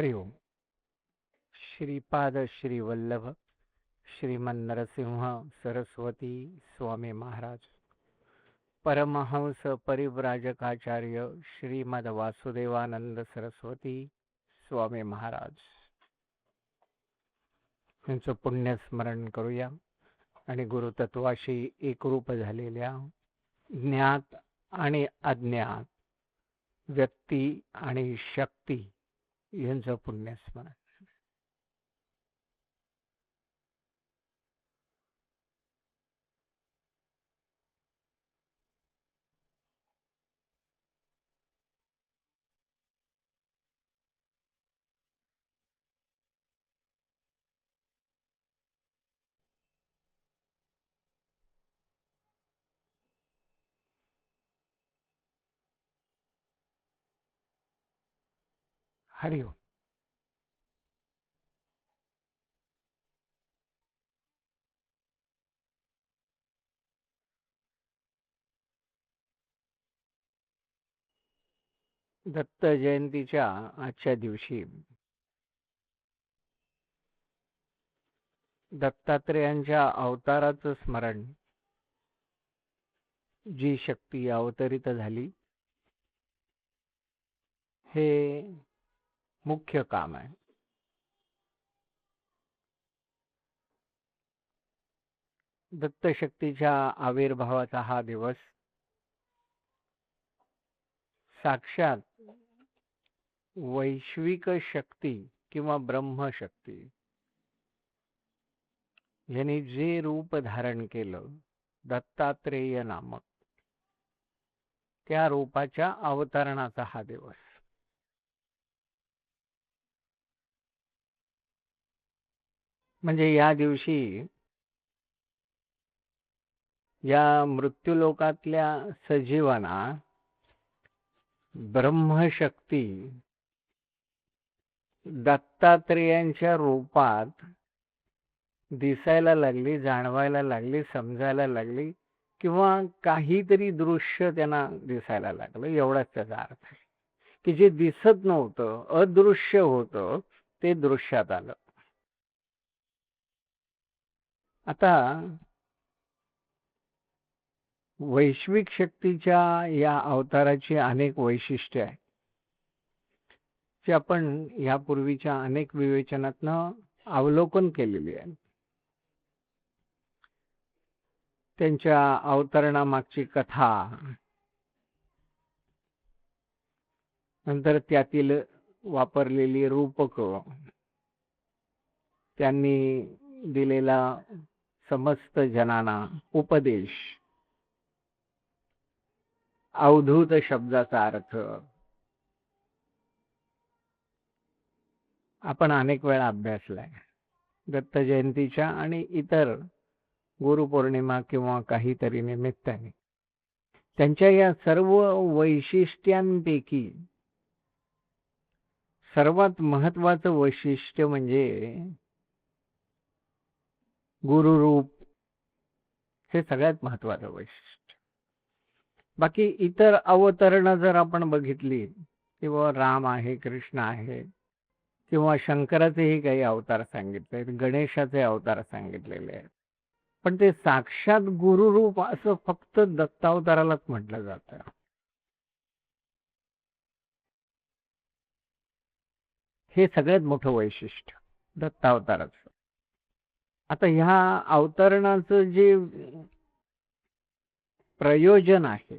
हरिओम. श्रीपाद श्रीवल्लभ श्रीमन्नरसिंह सरस्वती स्वामी महाराज, परमहंस परिव्राजकाचार्य श्रीमद वासुदेवानंद सरस्वती स्वामी महाराज यांचं पुण्यस्मरण करूया आणि गुरुतत्वाशी एकरूप झालेल्या ज्ञात आणि अज्ञात व्यक्ती आणि शक्ती यांचं पुण्यस्मरण. हरिओम. दत्त जयंतीच्या आजच्या दिवशी दत्तात्रेयांच्या अवताराचं स्मरण, जी शक्ती अवतरित झाली, हे मुख्य काम आहे. दत्तशक्तीच्या आविर्भावाचा हा दिवस साक्षात वैश्विक शक्ती किंवा ब्रह्मशक्ती यांनी जे रूप धारण केलं, दत्तात्रेय नामक, त्या रूपाच्या अवतरणाचा हा दिवस. म्हणजे या दिवशी या मृत्यूलोकातल्या सजीवांना ब्रह्मशक्ती दत्तात्रेयांच्या रूपात दिसायला लागली, जाणवायला लागली, समजायला लागली, किंवा काहीतरी दृश्य त्यांना दिसायला लागलं. एवढाच त्याचा अर्थ आहे की जे दिसत नव्हतं, अदृश्य होतं, ते दृश्यात आलं. आता वैश्विक शक्तीच्या या अवताराची अनेक वैशिष्ट्ये आहेत, जे आपण यापूर्वीच्या अनेक विवेचनातनं अवलोकन केलेली आहे. त्यांच्या अवतरणामागची कथा, नंतर त्यातील वापरलेली रूपक, त्यांनी दिलेला समस्त जनांना उपदेश, अवधूत शब्दाचा अर्थ आपण अनेक वेळा अभ्यासलाय. दत्त जयंतीच्या आणि इतर गुरुपौर्णिमा किंवा काहीतरी निमित्ताने त्यांच्या या सर्व वैशिष्ट्यांपैकी सर्वात महत्वाचं वैशिष्ट्य म्हणजे गुरुरूप. हे सगळ्यात महत्वाचं वैशिष्ट्य. बाकी इतर अवतरणं जर आपण बघितली, किंवा राम आहे, कृष्ण आहे, किंवा शंकराचेही काही अवतार सांगितले, गणेशाचे अवतार सांगितलेले आहेत, पण ते साक्षात गुरुरूप असं फक्त दत्तावतारालाच म्हटलं जातं. हे सगळ्यात मोठं वैशिष्ट्य दत्तावताराचं. आता ह्या अवतरणाचं जे प्रयोजन आहे,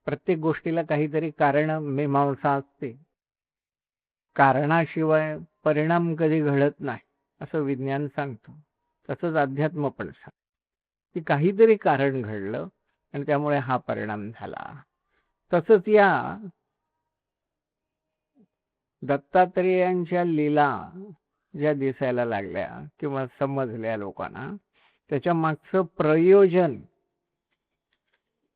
प्रत्येक गोष्टीला काहीतरी कारण मीमांसा असते. कारणाशिवाय परिणाम कधी घडत नाही असं विज्ञान सांगतं. तसंच अध्यात्म पण सांगतं की काहीतरी कारण घडलं आणि त्यामुळे हा परिणाम झाला. तसंच या दत्तात्रेयांच्या लीला ज्या दिसायला लागल्या किंवा समजल्या लोकांना, त्याच्या मागचं प्रयोजन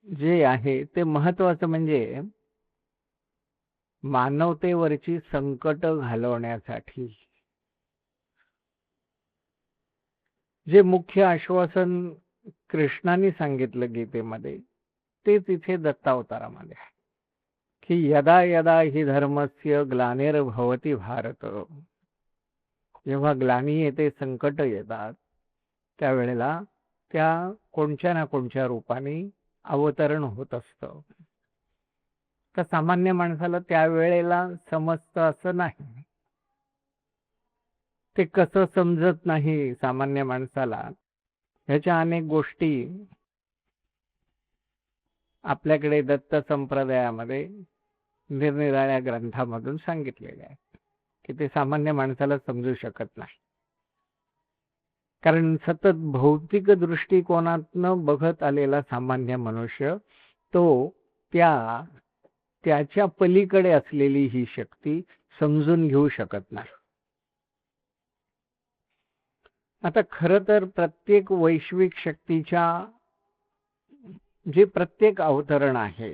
जे आहे ते महत्वाचं म्हणजे मानवतेवरची संकट घालवण्यासाठी. जे मुख्य आश्वासन कृष्णाने सांगितलं गीतेमध्ये, ते तिथे दत्तावतारामध्ये आहे की यदा यदा हि धर्मस्य ग्लानिर्भवति भारत, जेव्हा ग्लानी येते, संकट येतात, त्यावेळेला त्या कोणत्या ना कोणत्या रूपाने अवतरण होत असतं. तर सामान्य माणसाला त्यावेळेला समजतं असं नाही. ते कसं समजत नाही सामान्य माणसाला, ह्याच्या अनेक गोष्टी आपल्याकडे दत्त संप्रदायामध्ये निरनिराळ्या ग्रंथामधून सांगितलेल्या आहेत, की ते सामान्य माणसाला समजू शकत नाही. कारण सतत भौतिक दृष्टिकोनातनं बघत आलेला सामान्य मनुष्य तो त्याच्या पलीकडे असलेली ही शक्ती समजून घेऊ शकत नाही. आता खरं तर प्रत्येक वैश्विक शक्तीच्या जे प्रत्येक अवतरण आहे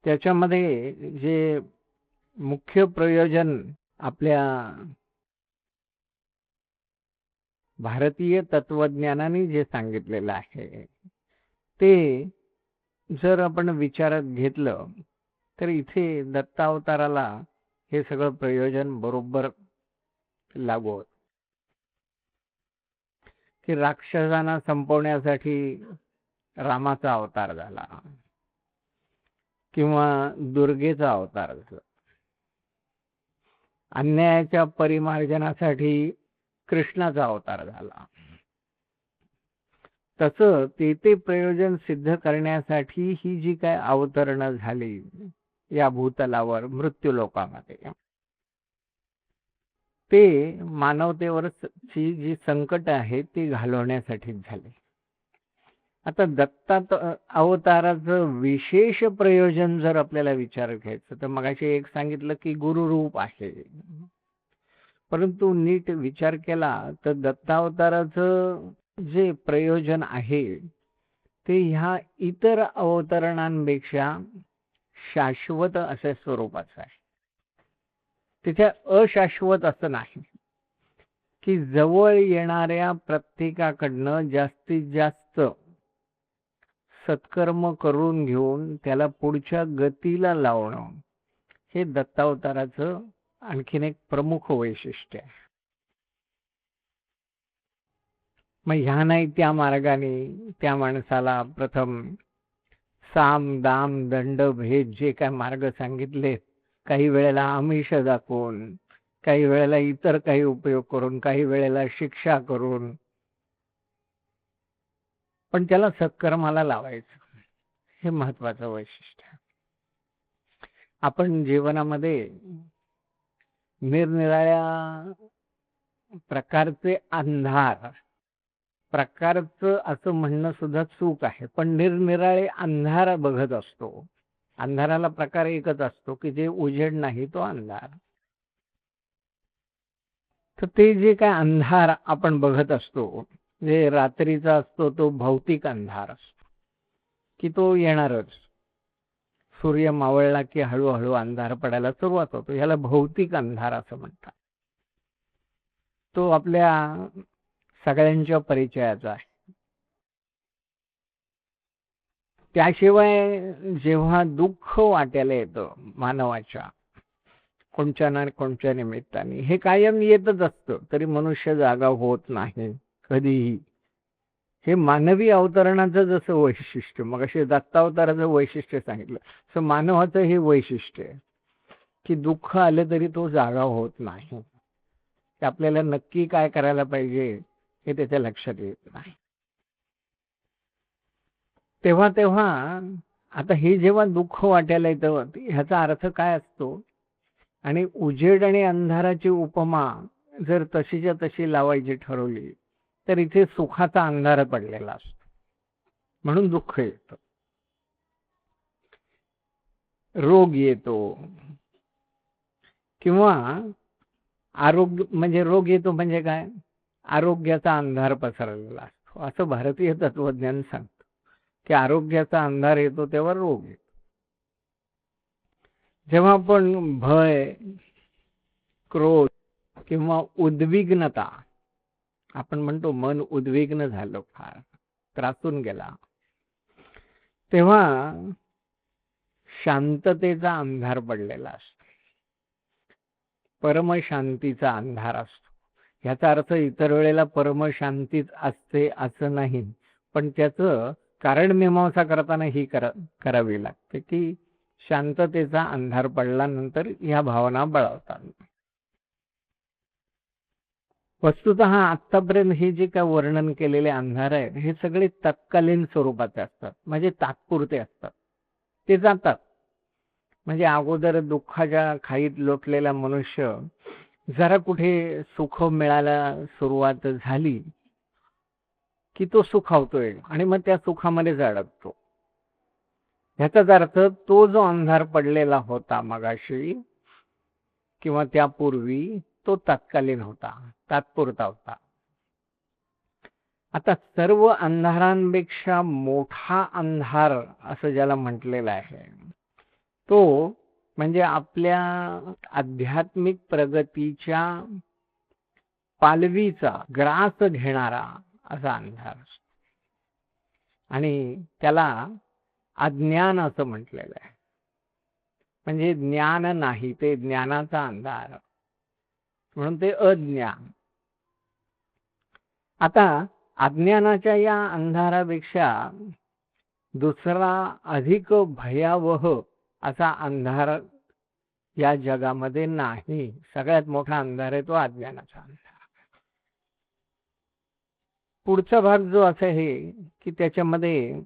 त्याच्यामध्ये जे मुख्य प्रयोजन आपल्या भारतीय तत्वज्ञानाने जे सांगितलेलं आहे ते जर आपण विचारात घेतलं तर इथे दत्तावताराला हे सगळं प्रयोजन बरोबर लागू होत. की राक्षसांना संपवण्यासाठी रामाचा अवतार झाला किंवा दुर्गेचा अवतार झाला, अन्यायाच्या परिमार्जनासाठी कृष्णाचा अवतार झाला. तसं ते प्रयोजन सिद्ध करण्यासाठी ही जी काय अवतरणं झाली या भूतलावर मृत्यूलोकामध्ये, ते मानवतेवर जी संकट आहे ती घालवण्यासाठीच झाले. आता दत्तात अवताराचं विशेष प्रयोजन जर आपल्याला विचार घ्यायचं तर मगाशी एक सांगितलं की गुरुरूप आहे, परंतु नीट विचार केला तर दत्तावताराचं जे प्रयोजन आहे ते ह्या इतर अवतरणांपेक्षा शाश्वत अशा स्वरूपाचं आहे. तिथे अशाश्वत असं नाही की जवळ येणाऱ्या प्रत्येकाकडनं जास्तीत जास्त सत्कर्म करून घेऊन त्याला पुढच्या गतीला लावणं हे दत्तावताराचं आणखीन एक प्रमुख वैशिष्ट्य आहे. मग ह्या नाही त्या मार्गाने त्या माणसाला प्रथम साम दाम दंड भेद जे काय मार्ग सांगितले, काही वेळेला आमिष दाखवून, काही वेळेला इतर काही उपयोग करून, काही वेळेला शिक्षा करून, पण त्याला सत्कर्माला लावायचं हे महत्वाचं वैशिष्ट्य आहे. आपण जीवनामध्ये निरनिराळ्या प्रकारचे अंधार, प्रकारचं असं म्हणणं सुद्धा चूक आहे, पण निरनिराळे अंधार बघत असतो. अंधाराला प्रकार एकच असतो की जे उजेड नाही तो अंधार. तर ते जे काय अंधार आपण बघत असतो, जे रात्रीचा असतो तो भौतिक अंधार असतो की तो येणारच. सूर्य मावळला की हळूहळू अंधार पडायला सुरुवात होतो, याला भौतिक अंधार असं म्हणतात. तो आपल्या सगळ्यांच्या परिचयाचा आहे. त्याशिवाय जेव्हा दुःख वाट्याला येतं मानवाच्या कोणत्या ना कोणत्या निमित्ताने, हे कायम येतच असतं, तरी मनुष्य जागा होत नाही कधीही. हे मानवी अवतरणाचं जसं वैशिष्ट्य, मग असे दत्तावताराचं वैशिष्ट्य सांगितलं, तसं मानवाचं हे वैशिष्ट्य आहे की दुःख आलं तरी तो जागा होत नाही. आपल्याला नक्की काय करायला पाहिजे हे त्याच्या लक्षात येत नाही. तेव्हा तेव्हा आता हे जेव्हा दुःख वाटायला येतं ह्याचा अर्थ काय असतो, आणि उजेड आणि अंधाराची उपमा जर तशीच्या तशी लावायची ठरवली तर इथे सुखाचा अंधार पडलेला असतो, म्हणून दुःख येतं, रोग येतो, किंवा आरोग्य म्हणजे रोग येतो म्हणजे काय, आरोग्याचा अंधार पसरलेला असतो असं भारतीय तत्वज्ञान सांगतं की आरोग्याचा अंधार येतो तेव्हा रोग येतो. जेव्हा आपण भय, क्रोध किंवा उद्विग्नता, आपण म्हणतो मन उद्विग्न झालं, फार त्रासून गेला, तेव्हा शांततेचा अंधार पडलेला असतो, परमशांतीचा अंधार असतो. याचा अर्थ इतर वेळेला परमशांतीच असते असं नाही, पण त्याचं कारण मीमांसा करताना ही करावी लागते की शांततेचा अंधार पडल्यानंतर ह्या भावना बळावतात. वस्तुतः आतापर्यंत हे जे काय वर्णन केलेले अंधार आहेत हे सगळे तत्कालीन स्वरूपाचे असतात, म्हणजे तात्पुरते असतात, ते जातात. म्हणजे अगोदर दुःखाच्या खाईत लोटलेला मनुष्य जरा कुठे सुख मिळायला सुरुवात झाली की तो सुखावतोय आणि मग त्या सुखामध्येच अडकतो. ह्याचाच अर्थ तो जो अंधार पडलेला होता मगाशी किंवा त्यापूर्वी तो तत्कालीन होता, तात्पुरता होता. आता सर्व अंधारांपेक्षा मोठा अंधार असं ज्याला म्हटलेलं आहे तो म्हणजे आपल्या आध्यात्मिक प्रगतीच्या पालवीचा ग्रास घेणारा असा अंधार असतो, आणि त्याला अज्ञान असं म्हटलेलं आहे. म्हणजे ज्ञान नाही, ते ज्ञानाचा अंधार, म्हणून ते अज्ञान. आता अज्ञानाच्या या अंधारापेक्षा दुसरा अधिक भयावह असा अंधार या जगामध्ये नाही. सगळ्यात मोठा अंधार आहे तो अज्ञानाचा अंधार. पुढचा भाग जो असा आहे की त्याच्यामध्ये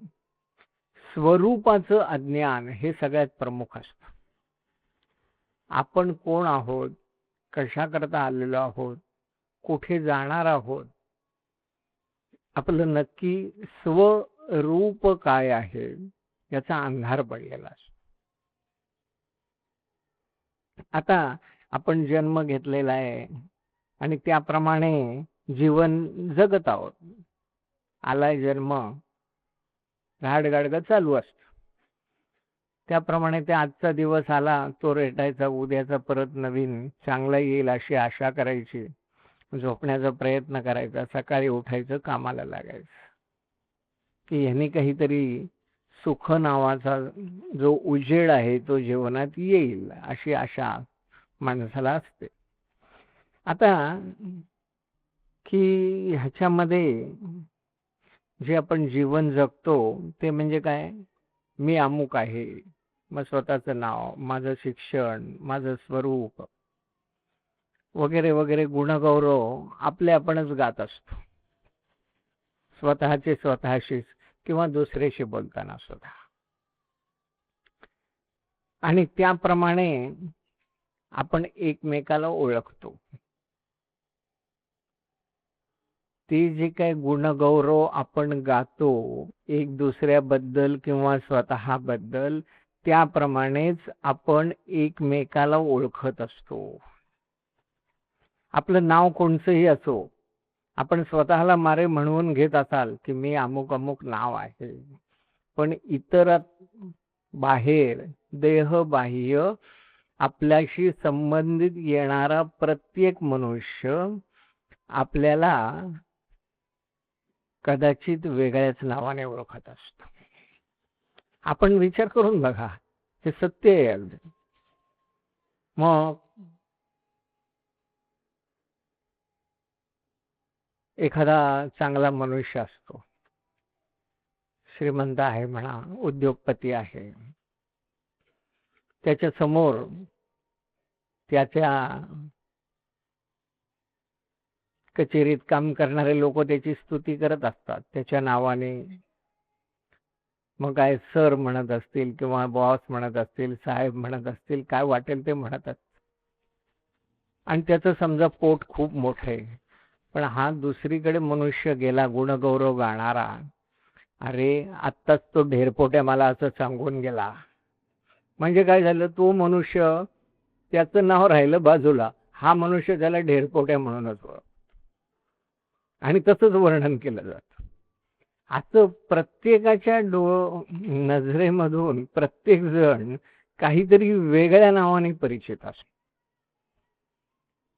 स्वरूपाचं अज्ञान हे सगळ्यात प्रमुख असतं. आपण कोण आहोत, कशा करता आलेलो आहोत, कुठे जाणार आहोत, आपलं नक्की स्वरूप काय आहे याचा अंधार पडलेला असतो. आता आपण जन्म घेतलेला आहे आणि त्याप्रमाणे जीवन जगत आहोत. आलाय जन्म, घाडगाडगा चालू असतं. त्याप्रमाणे ते आजचा दिवस आला तो रेटायचा, उद्याचा परत नवीन चांगला येईल अशी आशा करायची, झोपण्याचा प्रयत्न करायचा, सकाळी उठायचं, कामाला लागायचं की ह्यानी काहीतरी सुख नावाचा जो उजेड आहे तो जीवनात येईल अशी आशा माणसाला असते. आता की ह्याच्यामध्ये जे आपण जीवन जगतो ते म्हणजे काय, मी अमुक आहे, मग स्वतःचं नाव, माझं शिक्षण, माझं स्वरूप वगैरे वगैरे गुणगौरव आपले आपणच गात असतो, स्वतःचे स्वतःशीच किंवा दुसऱ्याशी बोलताना सुद्धा. आणि त्याप्रमाणे आपण एकमेकाला ओळखतो. ते जे काही गुणगौरव आपण गातो एक दुसऱ्याबद्दल किंवा स्वतःबद्दल, त्याप्रमाणेच आपण एकमेकाला ओळखत असतो. आपलं नाव कोणचंही असो, आपण स्वतःला मारे म्हणून घेत असाल की मी अमुक अमुक नाव आहे, पण इतर बाहेर देहबाह्य आपल्याशी संबंधित येणारा प्रत्येक मनुष्य आपल्याला कदाचित वेगळ्याच नावाने ओळखत असतो. आपण विचार करून बघा, हे सत्य आहे अगदी. मग एखादा चांगला मनुष्य असतो, श्रीमंत आहे म्हणा, उद्योगपती आहे, त्याच्या समोर त्याच्या कचेरीत काम करणारे लोक त्याची स्तुती करत असतात त्याच्या नावाने. मग काय सर म्हणत असतील किंवा बॉस म्हणत असतील, साहेब म्हणत असतील, काय वाटेल ते म्हणतात. आणि त्याचं समजा पोट खूप मोठं आहे, पण हा दुसरीकडे मनुष्य गेला गुणगौरव गाणारा, अरे आत्ताच तो ढेरपोट्या मला असं सांगून गेला. म्हणजे काय झालं, तो मनुष्य त्याचं नाव राहिलं बाजूला, हा मनुष्य त्याला ढेरपोट्या म्हणूनच ओळखतो आणि तसंच वर्णन केलं जातं. असं प्रत्येकाच्या नजरेमधून प्रत्येक जण काहीतरी वेगळ्या नावाने परिचित असतो.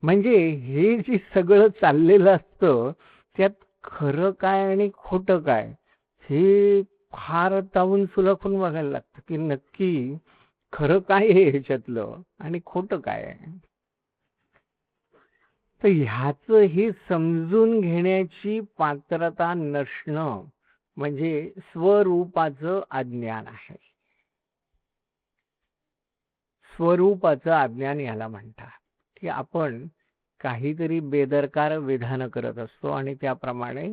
म्हणजे हे जे सगळं चाललेलं असतं त्यात खरं काय आणि खोटं काय हे फार तावून सुलखून बघायला लागतं की नक्की खरं काय आहे ह्याच्यातलं आणि खोटं काय आहे. तर ह्याचं हे समजून घेण्याची पात्रता नसणं म्हणजे स्वरूपाचं अज्ञान आहे. स्वरूपाचं अज्ञान याला म्हणतात, की आपण काहीतरी बेदरकार विधान करत असतो आणि त्याप्रमाणे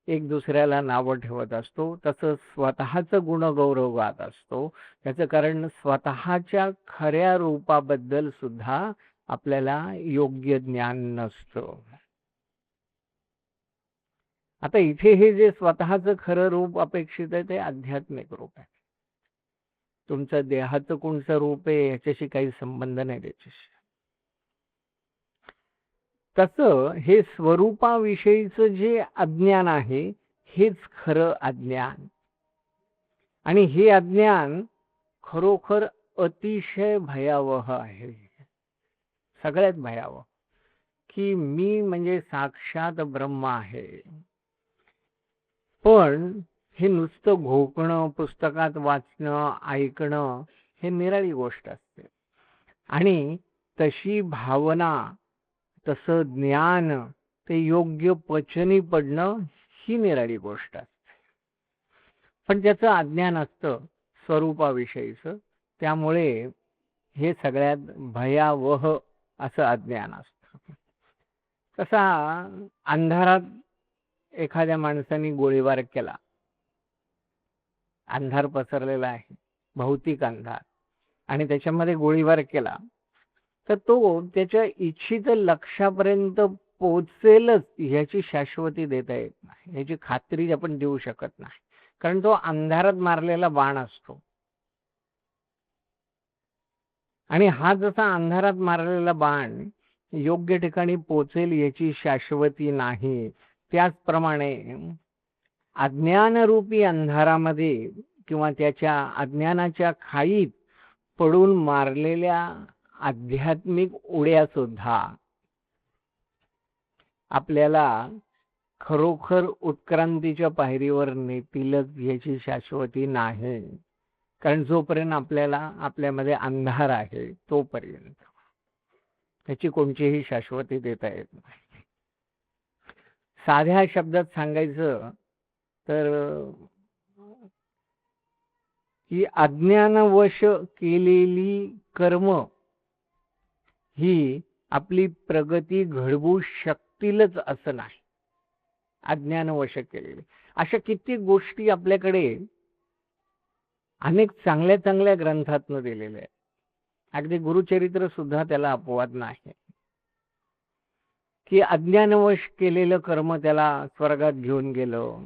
एक दुसऱ्याला नावं ठेवत असतो. तसं स्वतःचं गुणगौरव गात असतो. त्याचं कारण स्वतःच्या खऱ्या रूपाबद्दल सुद्धा आपल्याला योग्य ज्ञान नसतं. आता इथे हे जे स्वतःचं खरं रूप अपेक्षित आहे ते आध्यात्मिक रूप आहे. तुमचं देहाचं कोणतं रूप आहे याच्याशी काही संबंध नाही त्याच्याशी. तसं हे स्वरूपाविषयीचं जे अज्ञान आहे हेच खरं अज्ञान. आणि हे अज्ञान खरोखर अतिशय भयावह आहे. सगळ्यात भयावह, की मी म्हणजे साक्षात ब्रह्म आहे. पण हे नुसतं घोकणं, पुस्तकात वाचणं, ऐकणं हे निराळी गोष्ट असते. आणि तशी भावना, तसं ज्ञान ते योग्य पचनी पडणं ही निराळी गोष्ट असते. पण त्याचं अज्ञान असतं स्वरूपाविषयीचं. त्यामुळे हे सगळ्यात भयावह असं अज्ञान असतं. तसा अंधारात एखाद्या माणसाने गोळीबार केला, अंधार पसरलेला आहे, भौतिक अंधार, आणि त्याच्यामध्ये गोळीबार केला, तर तो त्याच्या इच्छित लक्ष्यापर्यंत पोचेलच ह्याची शाश्वती देता येत नाही, याची खात्री आपण देऊ शकत नाही. कारण तो अंधारात मारलेला बाण असतो. आणि हा जसा अंधारात मारलेला बाण योग्य ठिकाणी पोचेल याची शाश्वती नाही, त्याचप्रमाणे अज्ञानरूपी अंधारामध्ये किंवा त्याच्या अज्ञानाच्या खाईत पडून मारलेल्या आध्यात्मिक उड्या सुद्धा आपल्याला खरोखर उत्क्रांतीच्या पायरीवर नेतीलच याची शाश्वती नाही. कारण जोपर्यंत आपल्यामध्ये अंधार आहे तोपर्यंत त्याची कोणतीही शाश्वती देता येत नाही. साध्या शब्दात सांगायचं तर ही अज्ञानवश केलेली कर्म ही आपली प्रगती घडवू शकतीलच असं नाही. अज्ञानवश केलेली अशा किती गोष्टी आपल्याकडे अनेक चांगल्या चांगल्या ग्रंथातनं दिलेल्या आहेत. अगदी गुरुचरित्र सुद्धा त्याला अपवाद नाही, की अज्ञानवश केलेलं कर्म त्याला स्वर्गात घेऊन गेलं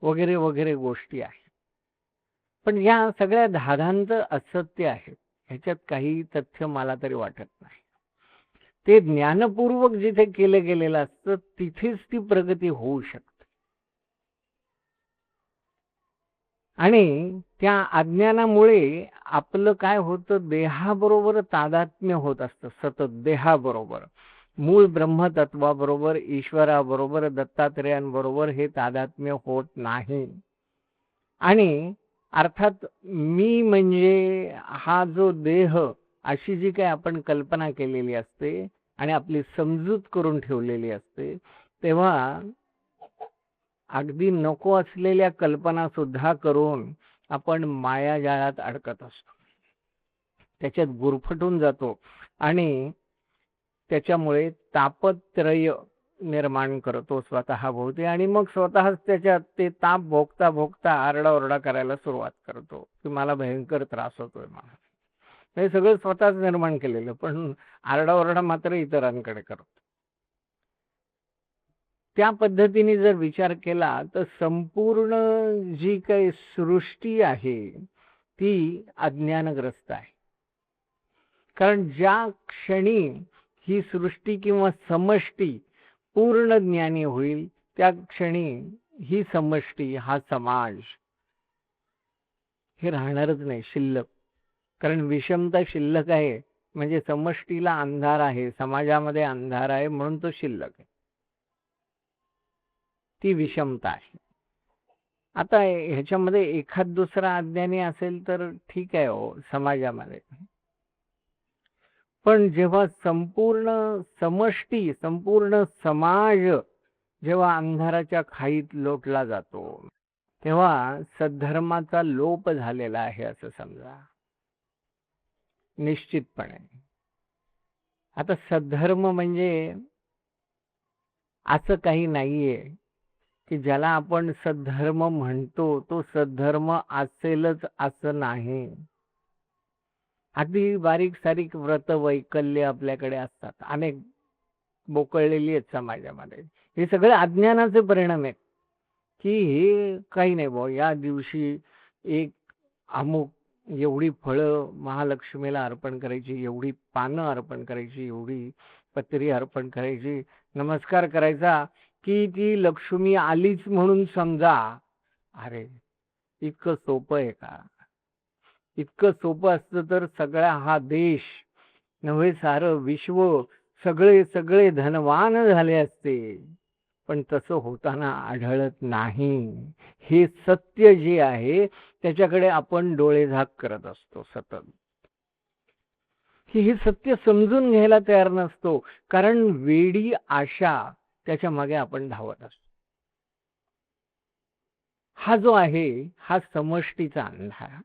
वगैरे वगैरे गोष्टी आहेत. पण या सगळ्या धादांत असत्य आहे, ह्याच्यात काही तथ्य मला तरी वाटत नाही. ते ज्ञानपूर्वक जिथे केलं गेलेलं असतं तिथेच ती प्रगती होऊ शकते. आणि त्या अज्ञानामुळे आपलं काय होतं, देहाबरोबर तादात्म्य होत असतं सतत. देहाबरोबर, मूळ ब्रह्मतत्वाबरोबर, ईश्वराबरोबर, दत्तात्रेयांबरोबर हे तादात्म्य होत नाही. आणि अर्थात मी म्हणजे हा जो देह अशी जी काही आपण कल्पना केलेली असते आणि आपली समजूत करून ठेवलेली असते, तेव्हा अगदी नको असलेल्या कल्पना सुद्धा करून आपण मायाजाळात अडकत असतो, त्याच्यात गुरफटून जातो आणि त्याच्यामुळे तापत्रय निर्माण करतो स्वतःभोवती. आणि मग स्वतःच त्याच्यात ते ताप भोगता भोगता आरडाओरडा करायला सुरुवात करतो की मला भयंकर त्रास होतोय. मला हे सगळं स्वतःच निर्माण केलेलं, पण आरडाओरडा मात्र इतरांकडे करतो. त्या पद्धतीने जर विचार केला तर संपूर्ण जी काही सृष्टी आहे ती अज्ञानग्रस्त आहे. कारण ज्या क्षणी ही सृष्टी किंवा समष्टी पूर्ण ज्ञानी होईल त्या क्षणी ही समष्टी, हा समाज हे राहणारच नाही शिल्लक. कारण विषमता शिल्लक आहे, म्हणजे समष्टीला अंधार आहे, समाजामध्ये अंधार आहे, म्हणून तो शिल्लक आहे. ती विषमता आहे. आता ह्याच्यामध्ये एखाद दुसरा अज्ञानी असेल तर ठीक आहे हो समाजामध्ये, पण जेव्हा संपूर्ण समष्टी, संपूर्ण समाज जेव्हा अंधाराच्या खाईत लोटला जातो, तेव्हा सद्धर्माचा लोप झालेला आहे असं समजा निश्चितपणे. आता सद्धर्म म्हणजे असं काही नाहीये की ज्याला आपण सद्धर्म म्हणतो तो सद्धर्म असेलच असं नाही. अगदी बारीक सारीक व्रत वैकल्य आपल्याकडे असतात, अनेक बोकळलेली आहेत समाजामध्ये. हे सगळे अज्ञानाचे परिणाम आहेत की हे काही नाही भाऊ, या दिवशी एक अमुक एवढी फळं महालक्ष्मीला अर्पण करायची, एवढी पानं अर्पण करायची, एवढी पत्री अर्पण करायची, नमस्कार करायचा की ती लक्ष्मी आलीच म्हणून समजा. अरे इतकं सोपं आहे का? इतकं सोपं असतं तर सगळा हा देश नव्हे सारं विश्व सगळे सगळे धनवान झाले असते, पण तसं होताना आढळत नाही. हे सत्य जे आहे त्याच्याकडे आपण डोळेझाक करत असतो सतत, की हे सत्य समजून घ्यायला तयार नसतो, कारण वेडी आशा त्याच्या मागे आपण धावत असतो. हा जो आहे हा समष्टीचा अंधार,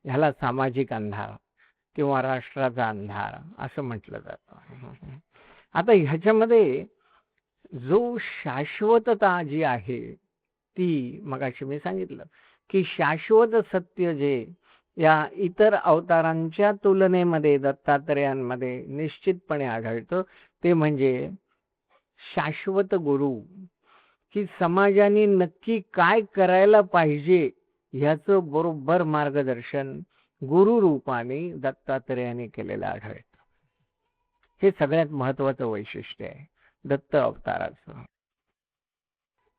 ह्याला सामाजिक अंधार किंवा राष्ट्राचा अंधार असं म्हटलं जातं. आता ह्याच्यामध्ये जो शाश्वतता जी आहे ती मगाशी मी सांगितलं की शाश्वत सत्य जे या इतर अवतारांच्या तुलनेमध्ये दत्तात्रेयांमध्ये निश्चितपणे आढळतं ते म्हणजे शाश्वत गुरु, की समाजाने नक्की काय करायला पाहिजे ह्याचं बरोबर मार्गदर्शन गुरु रूपाने दत्तात्रेयाने केलेलं आढळतं. हे सगळ्यात महत्वाचं वैशिष्ट्य आहे दत्त अवताराचं.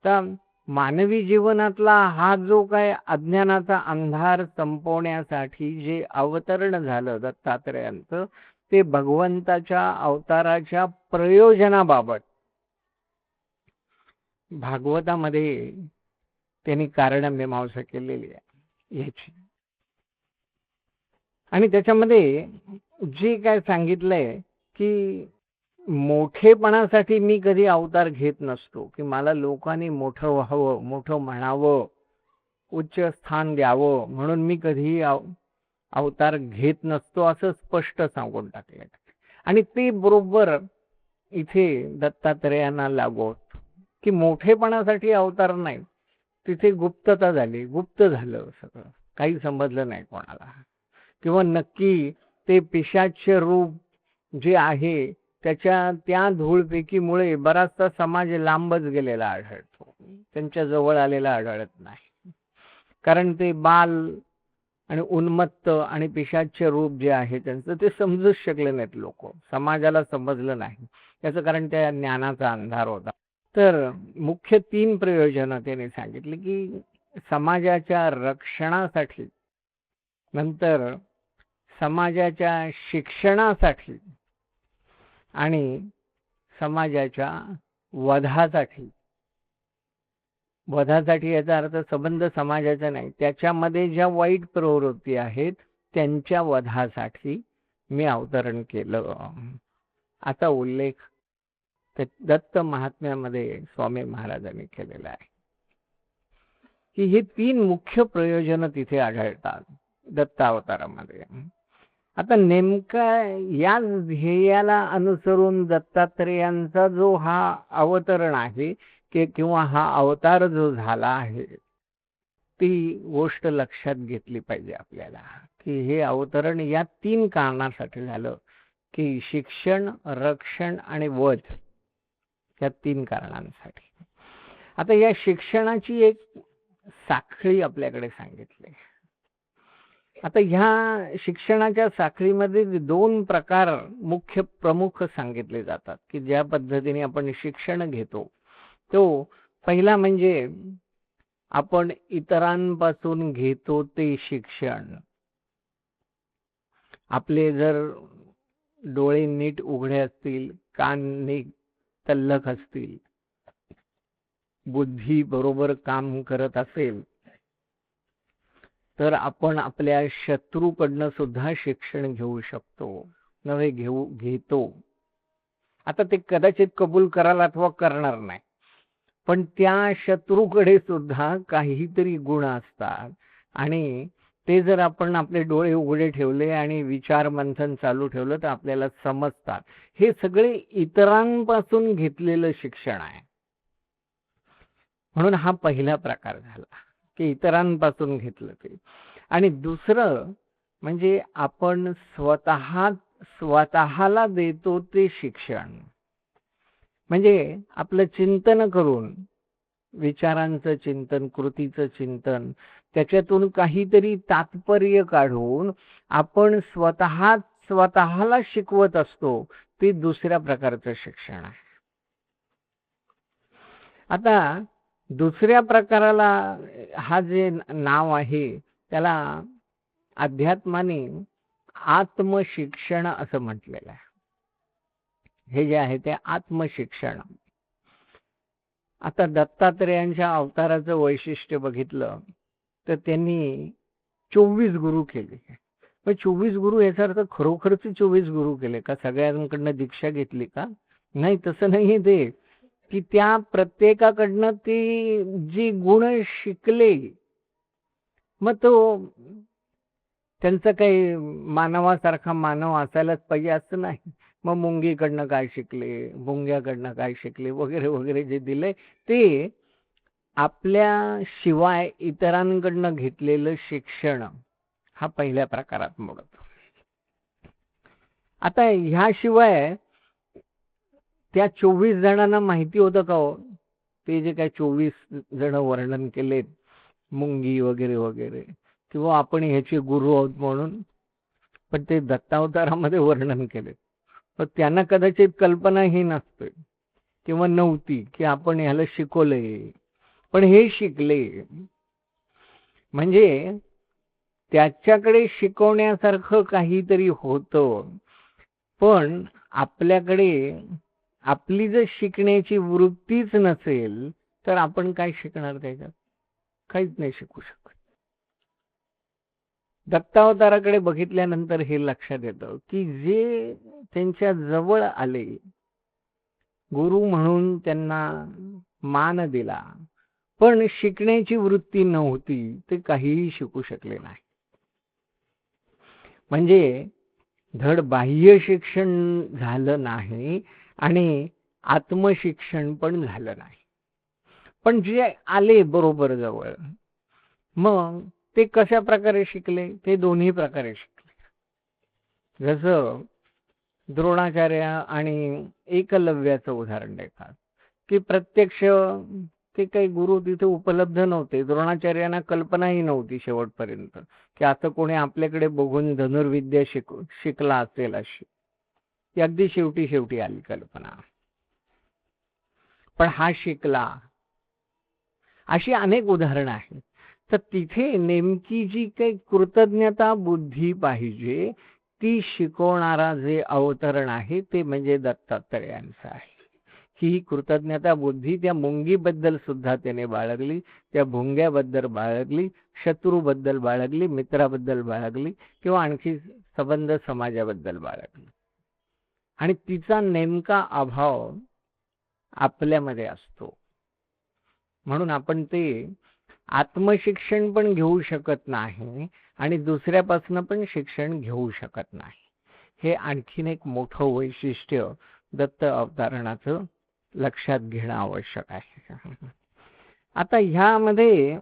तर मानवी जीवनातला हा जो काय अज्ञानाचा अंधार संपवण्यासाठी जे अवतरण झालं दत्तात्रेयांचं, ते भगवंताच्या अवताराच्या प्रयोजनाबाबत भागवतामध्ये त्यांनी कारणमीमांसा केलेली आहे याची. आणि त्याच्यामध्ये जे काय सांगितलंय की मोठेपणासाठी मी कधी अवतार घेत नसतो, की मला लोकांनी मोठं व्हावं, मोठं म्हणावं, उच्च स्थान द्यावं म्हणून मी कधीही अवतार घेत नसतो असं स्पष्ट सांगून टाकलं. आणि ते बरोबर इथे दत्तात्रेयांना लागू होत की मोठेपणासाठी अवतार नाही, तिथे गुप्तता झाली, गुप्त झालं सगळं, काही समजलं नाही कोणाला. किंवा नक्की ते पिशाच्य रूप जे आहे त्याच्या त्या धूळपेकीमुळे बराचसा समाज लांबच गेलेला आढळतो, त्यांच्या जवळ आलेला आढळत नाही. कारण ते बाल आणि उन्मत्त आणि पिशाच्य रूप जे आहे त्यांचं ते समजूच शकले नाहीत लोक, समाजाला समजलं नाही. त्याचं कारण त्या ज्ञानाचा अंधार होता. तर मुख्य 3 प्रयोजन त्यांनी सांगितले की समाजाच्या रक्षणासाठी, नंतर समाजाच्या शिक्षणासाठी आणि समाजाच्या वधासाठी. वधासाठी याचा अर्थ संबंध समाजाचा नाही, त्याच्यामध्ये ज्या वाईट प्रवृत्ती आहेत त्यांच्या वधासाठी मी अवतरण केलं. आता उल्लेख दत्त महात्म्यामध्ये स्वामी महाराजांनी केलेला आहे की हे 3 मुख्य प्रयोजन तिथे आढळतात दत्तावतारामध्ये. आता नेमका या ध्येयाला अनुसरून दत्तात्रेयांचा जो हा अवतरण आहे किंवा हा अवतार जो झाला आहे, ती गोष्ट लक्षात घेतली पाहिजे आपल्याला की हे अवतरण या 3 कारणासाठी झालं, की शिक्षण, रक्षण आणि वध, या 3 कारणांसाठी. आता या शिक्षणाची एक साखळी आपल्याकडे सांगितली. आता ह्या शिक्षणाच्या साखळीमध्ये 2 प्रकार मुख्य प्रमुख सांगितले जातात की ज्या पद्धतीने आपण शिक्षण घेतो. तो पहिला म्हणजे आपण इतरांपासून घेतो ते शिक्षण. आपले जर डोळे नीट उघडे असतील, कान नीट तल्लख असतील, बुद्धी बरोबर काम करत असेल तर आपण आपल्या शत्रूकडनं सुद्धा शिक्षण घेऊ शकतो, नव्हे घेतो. आता ते कदाचित कबूल कराल अथवा करणार नाही, पण त्या शत्रूकडे सुद्धा काहीतरी गुण असतात आणि ते जर आपण आपले डोळे उघडे ठेवले आणि विचार मंथन चालू ठेवलं तर आपल्याला समजतात. हे सगळे इतरांपासून घेतलेलं शिक्षण आहे. म्हणून हा पहिला प्रकार झाला की इतरांपासून घेतलं ते. आणि दुसरं म्हणजे आपण स्वतःला देतो ते शिक्षण. म्हणजे आपलं चिंतन करून, विचारांचं चिंतन, कृतीचं चिंतन, त्याच्यातून काहीतरी तात्पर्य काढून आपण स्वतःला शिकवत असतो, ते दुसऱ्या प्रकारचं शिक्षण आहे. आता दुसऱ्या प्रकाराला हा जे नाव आहे त्याला अध्यात्माने आत्मशिक्षण असं म्हटलेलं आहे. हे जे आहे ते आत्मशिक्षण. आता दत्तात्रेयांच्या अवताराचं वैशिष्ट्य बघितलं तर त्यांनी 24 गुरु केले. पण 24 गुरु याचा अर्थ खरोखरच 24 गुरु केले का, सगळ्यांकडनं दीक्षा घेतली का? नाही, तसं नाही. ते की त्या प्रत्येकाकडनं ते जे गुण शिकले, मग तो त्यांचं काही मानवासारखा मानव असायलाच पाहिजे असं नाही. मग मुंगीकडनं काय शिकले, भुंग्याकडनं काय शिकले वगैरे वगैरे जे दिले ते आपल्या शिवाय इतरांकडनं घेतलेलं शिक्षण हा पहिल्या प्रकारात मोडतो. आता ह्याशिवाय त्या 24 जणांना माहिती होतं का हो, ते जे काय 24 जण वर्णन केलेत, मुंगी वगैरे वगैरे, किंवा आपण ह्याचे गुरु आहोत म्हणून, पण ते दत्तावतारामध्ये वर्णन केले. पण त्यांना कदाचित कल्पनाही नसते किंवा नव्हती की आपण ह्याला शिकवलंय, पण हे शिकले. म्हणजे त्याच्याकडे शिकवण्यासारखं काहीतरी होतं, पण आपल्याकडे आपली जर शिकण्याची वृत्तीच नसेल तर आपण काय शिकणार त्याच्यात? काहीच नाही शिकू शकत. दत्तावताराकडे बघितल्यानंतर हे लक्षात येतं की जे त्यांच्या जवळ आले, गुरु म्हणून त्यांना मान दिला, पण शिकण्याची वृत्ती नव्हती, ते काहीही शिकू शकले नाही. म्हणजे धड बाह्य शिक्षण झालं नाही आणि आत्मशिक्षण पण झालं नाही. पण जे आले बरोबर जवळ, मग ते कशा प्रकारे शिकले? ते दोन्ही प्रकारे शिकले. जसं द्रोणाचार्य आणि एकलव्याचं उदाहरण देतात की प्रत्यक्ष ते काही गुरु तिथे उपलब्ध नव्हते. द्रोणाचार्यांना कल्पनाही नव्हती शेवटपर्यंत की असं कोणी आपल्याकडे बघून धनुर्विद्या शिकला असेल अशी. ती अगदी शेवटी आली कल्पना, पण हा शिकला. अशी अनेक उदाहरणं आहेत. तर तिथे नेमकी जी काही कृतज्ञता बुद्धी पाहिजे ती शिकवणारा जे अवतरण आहे ते म्हणजे दत्तात्रेयांचं आहे. ही कृतज्ञता बुद्धी त्या मुंगीबद्दल सुद्धा त्याने बाळगली, त्या भुंग्याबद्दल बाळगली, शत्रूबद्दल बाळगली, मित्राबद्दल बाळगली, किंवा आणखी संबंध समाजाबद्दल बाळगली. आणि तिचा नेमका अभाव आपल्यामध्ये असतो. म्हणून आपण ते आत्मशिक्षण पण घेऊ शकत नाही आणि दुसऱ्यापासून पण शिक्षण घेऊ शकत नाही. हे आणखीन एक मोठं वैशिष्ट्य दत्त अवतारणाचं लक्षात घेणं आवश्यक आहे. आता ह्यामध्ये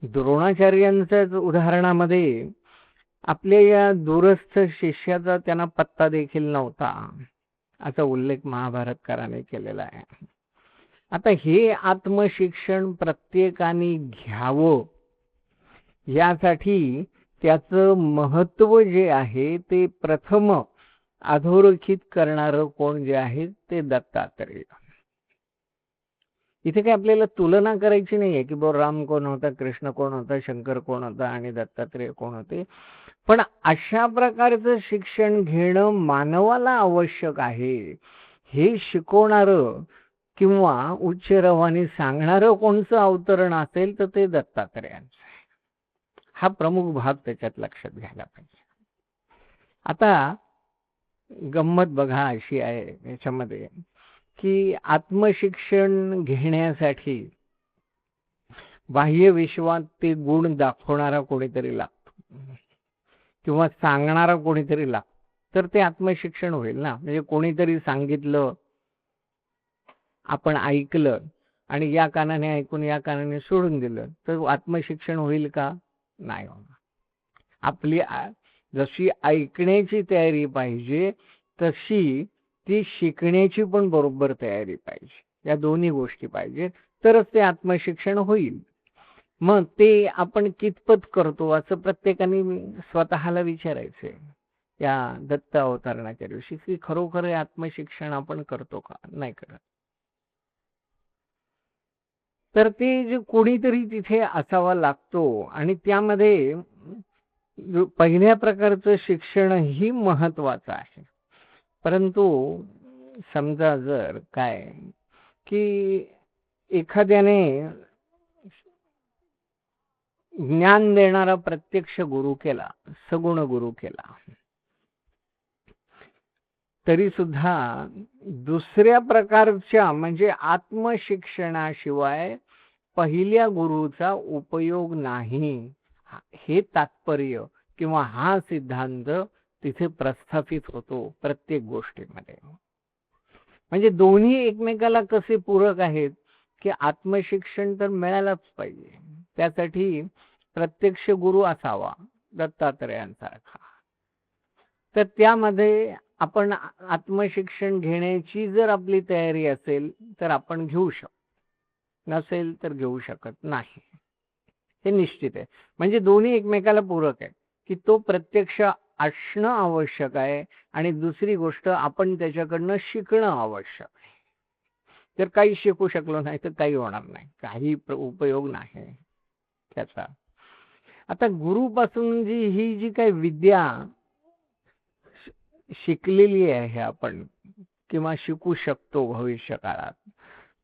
द्रोणाचार्यांच्या उदाहरणामध्ये आपल्या या दूरस्थ शिष्याचा त्यांना पत्ता देखील नव्हता असा उल्लेख महाभारतकाराने केलेला आहे. आता हे आत्मशिक्षण प्रत्येकाने घ्यावं यासाठी त्याचं महत्व जे आहे ते प्रथम अधोरेखित करणारं कोण जे आहे ते दत्तात्रेय. इथे काय आपल्याला तुलना करायची नाहीये की बो राम कोण होता, कृष्ण कोण होता, शंकर कोण होता आणि दत्तात्रेय कोण होते. पण अशा प्रकारचं शिक्षण घेणं मानवाला आवश्यक आहे. हे शिकवणारं किंवा उच्च रवानी सांगणारं कोणचं अवतरण असेल तर ते दत्तात्रेयांचं आहे. हा प्रमुख भाग त्याच्यात लक्षात घ्यायला पाहिजे. आता गंमत बघा अशी आहे याच्यामध्ये की आत्मशिक्षण घेण्यासाठी बाह्य विश्वात ते गुण दाखवणारा कोणीतरी लागतो किंवा सांगणारा कोणीतरी लागतो, तर ते आत्मशिक्षण होईल ना. म्हणजे कोणीतरी सांगितलं, आपण ऐकलं आणि या कानाने ऐकून या कानाने सोडून दिलं तर आत्मशिक्षण होईल का? नाही होणार. आपली जशी ऐकण्याची तयारी पाहिजे तशी ती शिकण्याची पण बरोबर तयारी पाहिजे. या दोन्ही गोष्टी पाहिजेत तरच ते आत्मशिक्षण होईल. मग ते आपण कितपत करतो असं प्रत्येकाने स्वतःला विचारायचंय या दत्त अवतरणाच्या दिवशी, की खरोखर हे आत्मशिक्षण आपण करतो का? नाही करत. तर ते जे कोणीतरी तिथे असावा लागतो आणि त्यामध्ये पहिल्या प्रकारचं शिक्षणही महत्वाचं आहे. परंतु समजा जर काय की एखाद्याने ज्ञान देणारा प्रत्यक्ष गुरु केला, सगुण गुरु केला, तरी सुद्धा दुसऱ्या प्रकारच्या म्हणजे आत्मशिक्षणाशिवाय पहिल्या गुरुचा उपयोग नाही, हे तात्पर्य किंवा हा सिद्धांत तिथे प्रस्थापित होतो प्रत्येक गोष्टीमध्ये. म्हणजे दोन्ही एकमेकाला कसे पूरक आहेत की आत्मशिक्षण तर मिळायलाच पाहिजे, त्यासाठी प्रत्यक्ष गुरु असावा दत्तात्रेयांसारखा. तर त्यामध्ये आपण आत्मशिक्षण घेण्याची जर आपली तयारी असेल तर आपण घेऊ शकतो, नसेल तर घेऊ शकत नाही, हे निश्चित आहे. म्हणजे दोन्ही एकमेकाला पूरक आहे की तो प्रत्यक्ष असणं आवश्यक आहे आणि दुसरी गोष्ट आपण त्याच्याकडनं शिकणं आवश्यक आहे. जर काही शिकू शकलो नाही तर काही होणार नाही, काही उपयोग नाही त्याचा. आता गुरुपासून ही जी काही विद्या शिकलेली आहे आपण किंवा शिकू शकतो भविष्य काळात,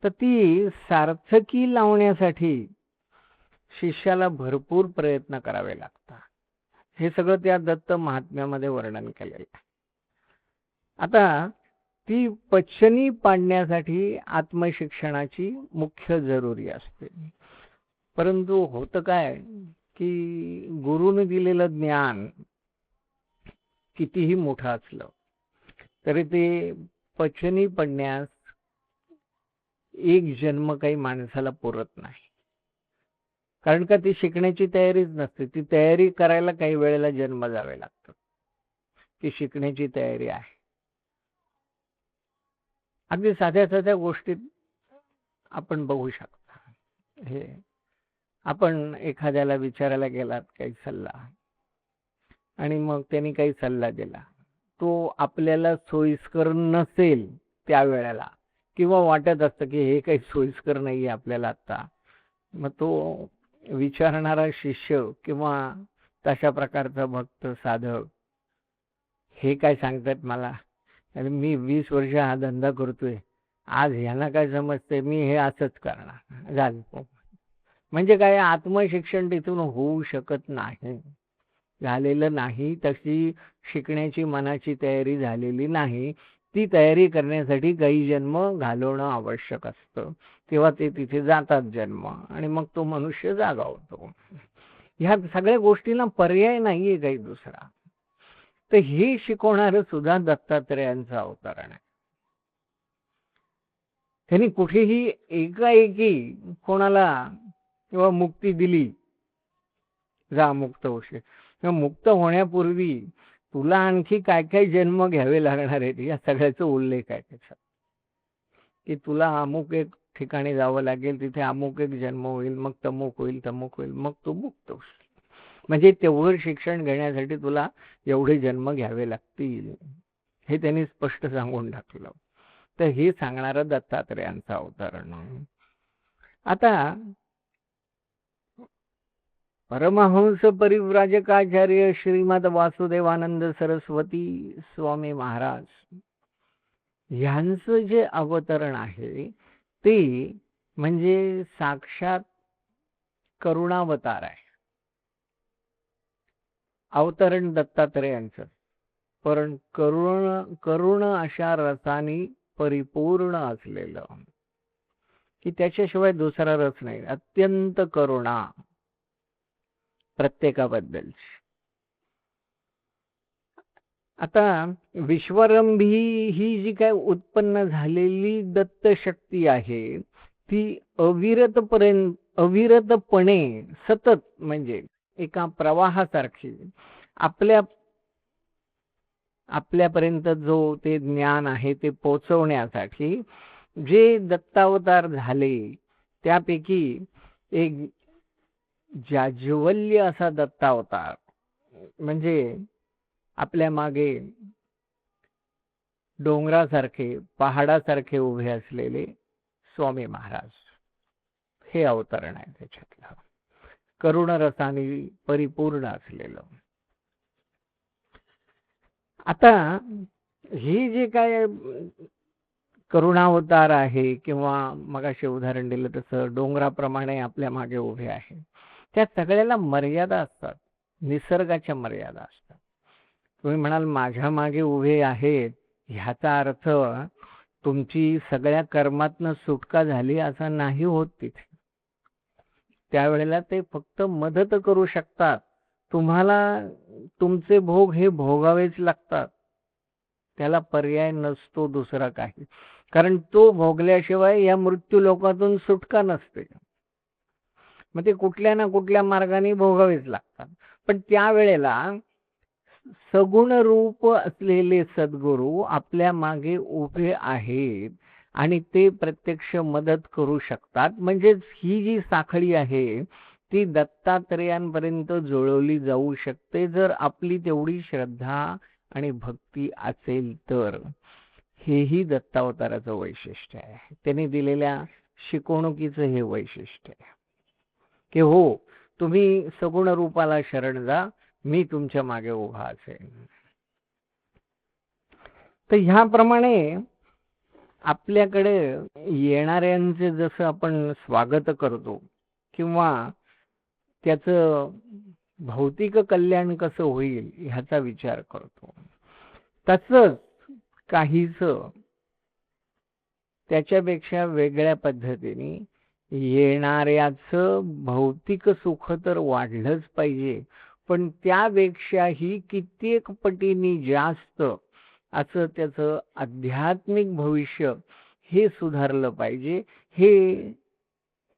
तर ती सार्थकी लावण्यासाठी शिष्याला भरपूर प्रयत्न करावे लागतात. हे सगळं त्या दत्त महात्म्यामध्ये वर्णन केलेलं आहे. आता ती पचनी पाडण्यासाठी आत्मशिक्षणाची मुख्य जरुरी असते. परंतु होतं काय की गुरुने दिलेलं ज्ञान कितीही मोठं असलं तरी ते पचनी पडण्यास एक जन्म काही माणसाला पुरत नाही. कारण का ती शिकण्याची तयारीच नसते. ती तयारी करायला काही वेळेला जन्म जावे लागतं. ती शिकण्याची तयारी आहे. अगदी साध्या साध्या गोष्टीत आपण बघू शकता. हे आपण एखाद्याला विचारायला गेलात काही सल्ला आणि मग त्यांनी काही सल्ला दिला, तो आपल्याला सोयीस्कर नसेल त्यावेळेला किंवा वाटत असतं की हे काही सोयीस्कर नाहीये आपल्याला आता, मग तो विचारणारा शिष्य किंवा तशा प्रकारचा भक्त साधक हे काय सांगतात मला, आणि मी 20 वर्ष हा धंदा करतोय, आज ह्यांना काय समजते, मी हे असंच करणार झालं. म्हणजे काय आत्मशिक्षण तिथून होऊ शकत नाही, झालेलं नाही. तशी शिकण्याची मनाची तयारी झालेली नाही. ती तयारी करण्यासाठी काही जन्म घालवणं आवश्यक असतं, तेव्हा ते तिथे जातात जन्म आणि मग तो मनुष्य जागा होतो. ह्या सगळ्या गोष्टींना पर्याय नाहीये काही दुसरा. तर हे शिकवणारं सुद्धा दत्तात्रेयांचं अवतरण आहे. त्यांनी कुठेही एकाएकी कोणाला किंवा मुक्ती दिली, जा मुक्त होशील, किंवा मुक्त होण्यापूर्वी तुला आणखी काय काय जन्म घ्यावे लागणार आहेत या सगळ्याचा उल्लेख आहे त्याच्यात, की तुला अमुक एक ठिकाणी जावं लागेल, तिथे अमुक एक जन्म होईल, मग तमुक होईल, तमुक होईल, मग तू मुक्त होशील. म्हणजे तेवढं शिक्षण घेण्यासाठी तुला एवढे जन्म घ्यावे लागतील, हे त्यांनी स्पष्ट सांगून टाकलं. तर हे सांगणारं दत्तात्रेयांचं अवतरण. आता परमहंस परिव्राजकाचार्य श्रीमद वासुदेवानंद सरस्वती स्वामी महाराज यांचं जे अवतरण आहे ते म्हणजे साक्षात करुणावतार आहे. अवतरण दत्तात्रेयांचं, पण करुण अशा रसानी परिपूर्ण असलेलं, की त्याच्याशिवाय दुसरा रस नाही. अत्यंत करुणा प्रत्येकाबद्दलची. आता विश्वरंभी ही जी काय उत्पन्न झालेली दत्त शक्ती आहे, ती अविरतपणे सतत, म्हणजे एका प्रवाहासारखी आपल्यापर्यंत जो ते ज्ञान आहे ते पोचवण्यासाठी जे दत्तावतार झाले, त्यापैकी एक जाज्वल्य असा दत्तावतार म्हणजे आपल्या मागे डोंगरासारखे, पहाडासारखे उभे असलेले स्वामी महाराज हे अवतरण आहे. त्याच्यातलं करुण रसाने परिपूर्ण असलेलं. आता ही जे काय करुणावतार आहे, किंवा मगाशी उदाहरण दिलं तसं डोंगराप्रमाणे आपल्या मागे उभे आहे, त्या सगळ्याला मर्यादा असतात, निसर्गाच्या मर्यादा असतात. तुम्ही म्हणाल माझ्या मागे उभे आहेत, ह्याचा अर्थ तुमची सगळ्या कर्मातनं सुटका झाली असं नाही होत. तिथे त्यावेळेला ते फक्त मदत करू शकतात. तुम्हाला तुमचे भोग हे भोगावेच लागतात, त्याला पर्याय नसतो दुसरा काही. कारण तो भोगल्याशिवाय या मृत्यू लोकातून सुटका नसते. मग ते कुठल्या ना कुठल्या मार्गाने भोगावेच लागतात. पण त्यावेळेला सगुण रूप असलेले सद्गुरू आपल्या मागे उभे आहेत आणि ते प्रत्यक्ष मदत करू शकतात. म्हणजेच ही जी साखळी आहे ती दत्तात्रेयांपर्यंत जुळवली जाऊ शकते, जर आपली तेवढी श्रद्धा आणि भक्ती असेल तर. हेही दत्तावताराचं वैशिष्ट्य आहे. त्यांनी दिलेल्या शिकवणुकीचं हे वैशिष्ट्य आहे की हो, तुम्ही सगुण रूपाला शरण जा, मी तुमच्या मागे उभा असेन. तर ह्याप्रमाणे आपल्याकडे येणाऱ्यांचे जसं आपण स्वागत करतो, किंवा त्याचं भौतिक कल्याण कसं होईल ह्याचा विचार करतो, तसंच काहीच त्याच्यापेक्षा वेगळ्या पद्धतीने येणाऱ्याचं भौतिक सुख तर वाढलंच पाहिजे, पण त्यापेक्षाही कित्येक पटीने जास्त असं त्याचं आध्यात्मिक भविष्य हे सुधारलं पाहिजे. हे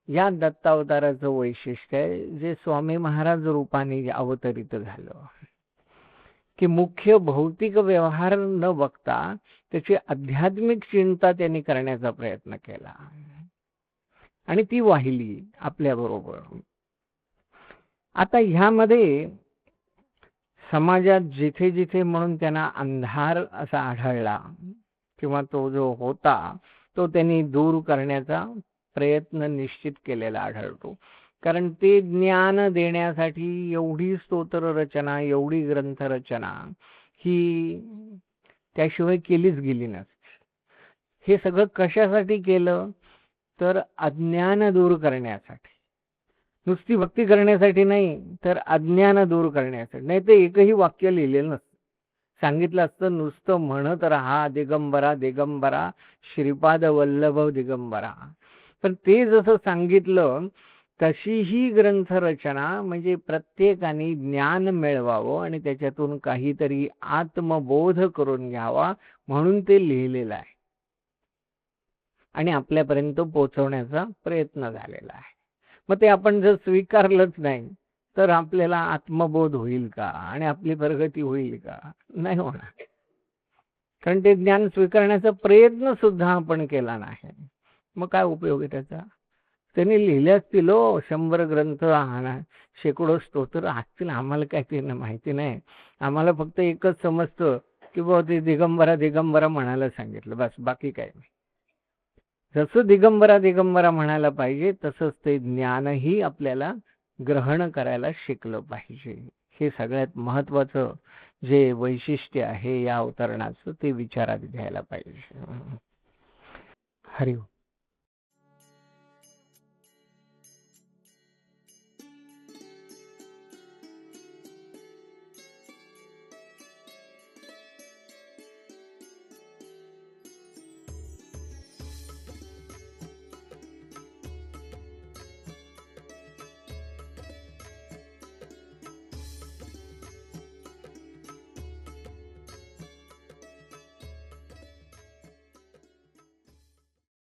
या दत्तावताराचं वैशिष्ट्य आहे, जे स्वामी महाराज रूपाने अवतरित झालं, की मुख्य भौतिक व्यवहार न बघता त्याची आध्यात्मिक चिंता त्यांनी करण्याचा प्रयत्न केला आणि ती वाहिली आपल्याबरोबर. आता ह्यामध्ये समाजात जिथे जिथे म्हणून त्यांना अंधार असा आढळला, किंवा तो जो होता तो त्यांनी दूर करण्याचा प्रयत्न निश्चित केलेला आढळतो. कारण ते ज्ञान देण्यासाठी एवढी स्तोत्र रचना, एवढी ग्रंथ रचना ही त्याशिवाय केलीच गेली नसते. हे सगळं कशासाठी केलं तर अज्ञान दूर करण्यासाठी, नुसती भक्ती करण्यासाठी नाही, तर अज्ञान दूर करण्यासाठी. नाही तर एकही वाक्य लिहिलेलं नसतं. सांगितलं असतं नुसतं म्हणत राहा दिगंबरा दिगंबरा श्रीपाद वल्लभ दिगंबरा. पण ते जसं सांगितलं तशी ही ग्रंथ रचना, म्हणजे प्रत्येकाने ज्ञान मिळवावं आणि त्याच्यातून काहीतरी आत्मबोध करून घ्यावा म्हणून ते लिहिलेलं आहे आणि आपल्यापर्यंत पोहोचवण्याचा प्रयत्न झालेला आहे. मग ते आपण जर स्वीकारलंच नाही तर आपल्याला आत्मबोध होईल का आणि आपली प्रगती होईल का? नाही होणार. कारण ते ज्ञान स्वीकारण्याचा प्रयत्न सुद्धा आपण केला नाही, मग काय उपयोग आहे त्याचा? त्यांनी लिहिले असतील 100 ग्रंथ, शेकडो स्तोत्र असतील, आम्हाला काय ते माहिती नाही. आम्हाला फक्त एकच समजतं की बाबा ते दिगंबरा दिगंबरा म्हणायला सांगितलं, बस, बाकी काय नाही. जसं दिगंबरा दिगंबरा म्हणायला पाहिजे तसंच ते ज्ञानही आपल्याला ग्रहण करायला शिकलं पाहिजे. हे सगळ्यात महत्वाचं जे वैशिष्ट्य आहे या अवतरणाचं, ते विचारात घ्यायला पाहिजे. हरिओम.